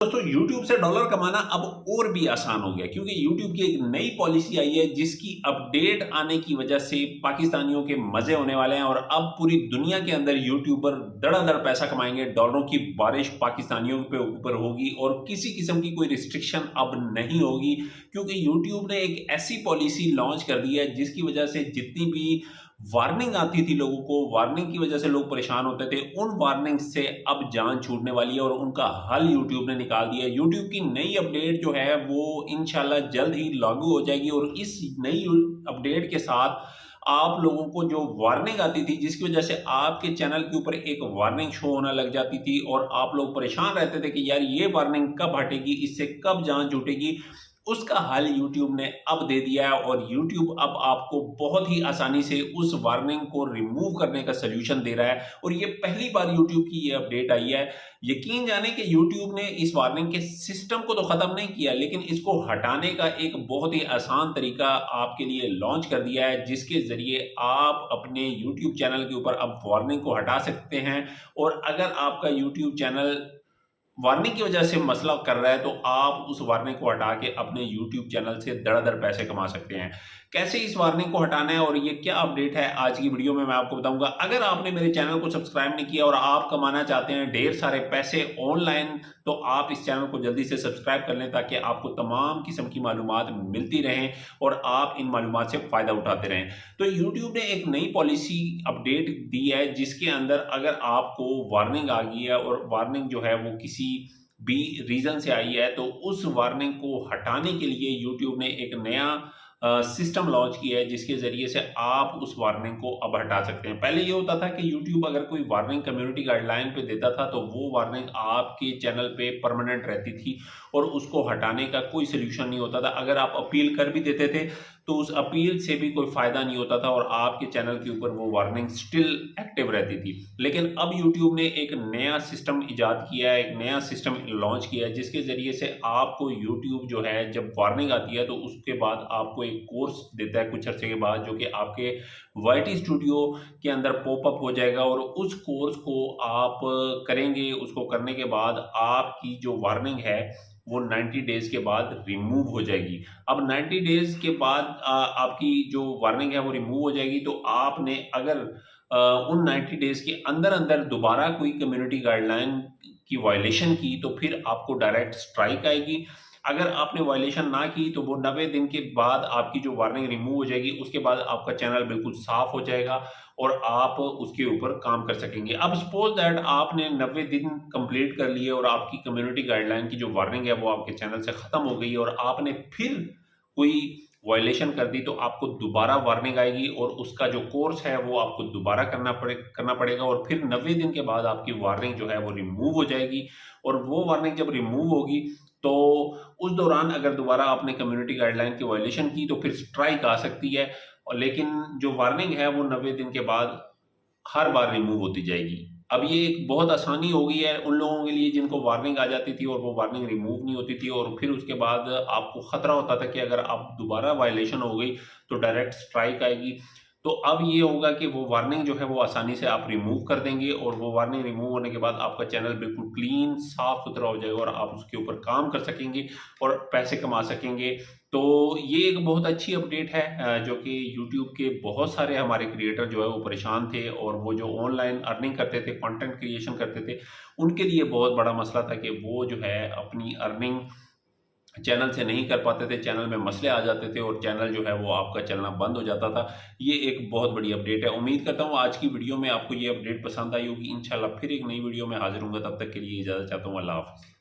दोस्तों YouTube से dollar कमाना अब और भी आसान हो गया क्योंकि YouTube की एक नई पॉलिसी आई है जिसकी अपडेट आने की वजह से पाकिस्तानियों के मजे होने वाले हैं और अब पूरी दुनिया के अंदर यूट्यूबर धड़ाधड़ पैसा कमाएंगे। डॉलरों की बारिश पाकिस्तानियों के ऊपर होगी और किसी किस्म की कोई रिस्ट्रिक्शन अब नहीं होगी क्योंकि YouTube ने एक ऐसी पॉलिसी लॉन्च कर दी है जिसकी वजह से जितनी भी वार्निंग आती थी लोगों को, वार्निंग की वजह से लोग परेशान होते थे, उन वार्निंग से अब जान छूटने वाली है और उनका हल यूट्यूब ने निकाल दिया है। यूट्यूब की नई अपडेट जो है वो इंशाल्लाह जल्द ही लागू हो जाएगी और इस नई अपडेट के साथ आप लोगों को जो वार्निंग आती थी जिसकी वजह से आपके चैनल के ऊपर एक वार्निंग शो होने लग जाती थी और आप लोग परेशान रहते थे कि यार ये वार्निंग कब हटेगी, इससे कब जान छूटेगी, उसका हल YouTube ने अब दे दिया है और YouTube अब आपको बहुत ही आसानी से उस वार्निंग को रिमूव करने का सॉल्यूशन दे रहा है और ये पहली बार YouTube की ये अपडेट आई है। यकीन जाने कि YouTube ने इस वार्निंग के सिस्टम को तो खत्म नहीं किया लेकिन इसको हटाने का एक बहुत ही आसान तरीका आपके लिए लॉन्च कर दिया है जिसके जरिए आप अपने YouTube चैनल के ऊपर अब वार्निंग को हटा सकते हैं और अगर आपका YouTube चैनल वार्निंग की वजह से मसला कर रहा है तो आप उस वार्निंग को हटा के अपने YouTube चैनल से धड़ाधड़ पैसे कमा सकते हैं। कैसे इस वार्निंग को हटाना है और ये क्या अपडेट है आज की वीडियो में मैं आपको बताऊंगा। अगर आपने मेरे चैनल को सब्सक्राइब नहीं किया और आप कमाना चाहते हैं ढेर सारे पैसे ऑनलाइन तो आप इस चैनल को जल्दी से सब्सक्राइब कर लें ताकि आपको तमाम किस्म की मालूमात मिलती रहें और आप इन मालूमात से फ़ायदा उठाते रहें। तो यूट्यूब ने एक नई पॉलिसी अपडेट दी है जिसके अंदर अगर आपको वार्निंग आ गई है और वार्निंग जो है वो किसी भी रीज़न से आई है तो उस वार्निंग को हटाने के लिए यूट्यूब ने एक नया सिस्टम लॉन्च किया है जिसके ज़रिए से आप उस वार्निंग को अब हटा सकते हैं। पहले ये होता था कि यूट्यूब अगर कोई वार्निंग कम्युनिटी गाइडलाइन पे देता था तो वो वार्निंग आपके चैनल पे परमानेंट रहती थी और उसको हटाने का कोई सलूशन नहीं होता था। अगर आप अपील कर भी देते थे तो उस अपील से भी कोई फ़ायदा नहीं होता था और आपके चैनल के ऊपर वो वार्निंग स्टिल एक्टिव रहती थी। लेकिन अब यूट्यूब ने एक नया सिस्टम इजाद किया है, एक नया सिस्टम लॉन्च किया है जिसके ज़रिए से आपको यूट्यूब जो है जब वार्निंग आती है तो उसके बाद आपको एक कोर्स देता है कुछ अर्से के बाद जो कि आपके वाईटी स्टूडियो के अंदर पॉपअप हो जाएगा और उस कोर्स को आप करेंगे। उसको करने के बाद आपकी जो वार्निंग है वो 90 डेज के बाद रिमूव हो जाएगी। अब 90 डेज के बाद आपकी जो वार्निंग है वो रिमूव हो जाएगी तो आपने अगर उन 90 डेज के अंदर अंदर दोबारा कोई कम्युनिटी गाइडलाइन की वायलेशन की तो फिर आपको डायरेक्ट स्ट्राइक आएगी। अगर आपने वायलेशन ना की तो वो 90 दिन के बाद आपकी जो वार्निंग रिमूव हो जाएगी। उसके बाद आपका चैनल बिल्कुल साफ हो जाएगा और आप उसके ऊपर काम कर सकेंगे। अब सपोज दैट आपने 90 दिन कंप्लीट कर लिए और आपकी कम्युनिटी गाइडलाइन की जो वार्निंग है वो आपके चैनल से ख़त्म हो गई और आपने फिर कोई वायलेशन कर दी तो आपको दोबारा वार्निंग आएगी और उसका जो कोर्स है वो आपको दोबारा करना पड़ेगा और फिर 90 दिन के बाद आपकी वार्निंग जो है वो रिमूव हो जाएगी और वो वार्निंग जब रिमूव होगी तो उस दौरान अगर दोबारा आपने कम्युनिटी गाइडलाइन की वायलेशन की तो फिर स्ट्राइक आ सकती है और लेकिन जो वार्निंग है वो 90 दिन के बाद हर बार रिमूव होती जाएगी। अब ये एक बहुत आसानी हो गई है उन लोगों के लिए जिनको वार्निंग आ जाती थी और वो वार्निंग रिमूव नहीं होती थी और फिर उसके बाद आपको खतरा होता था कि अगर आप दोबारा वायलेशन हो गई तो डायरेक्ट स्ट्राइक आएगी। तो अब ये होगा कि वो वार्निंग जो है वो आसानी से आप रिमूव कर देंगे और वो वार्निंग रिमूव होने के बाद आपका चैनल बिल्कुल क्लीन साफ सुथरा हो जाएगा और आप उसके ऊपर काम कर सकेंगे और पैसे कमा सकेंगे। तो ये एक बहुत अच्छी अपडेट है जो कि यूट्यूब के बहुत सारे हमारे क्रिएटर जो है वो परेशान थे और वो जो ऑनलाइन अर्निंग करते थे, कंटेंट क्रिएशन करते थे, उनके लिए बहुत बड़ा मसला था कि वो जो है अपनी अर्निंग चैनल से नहीं कर पाते थे, चैनल में मसले आ जाते थे और चैनल जो है वो आपका चलना बंद हो जाता था। ये एक बहुत बड़ी अपडेट है। उम्मीद करता हूँ आज की वीडियो में आपको ये अपडेट पसंद आई होगी। इंशाल्लाह फिर एक नई वीडियो में हाजिर होऊंगा, तब तक के लिए इजाज़त चाहता हूँ। अल्लाह हाफ़िज़।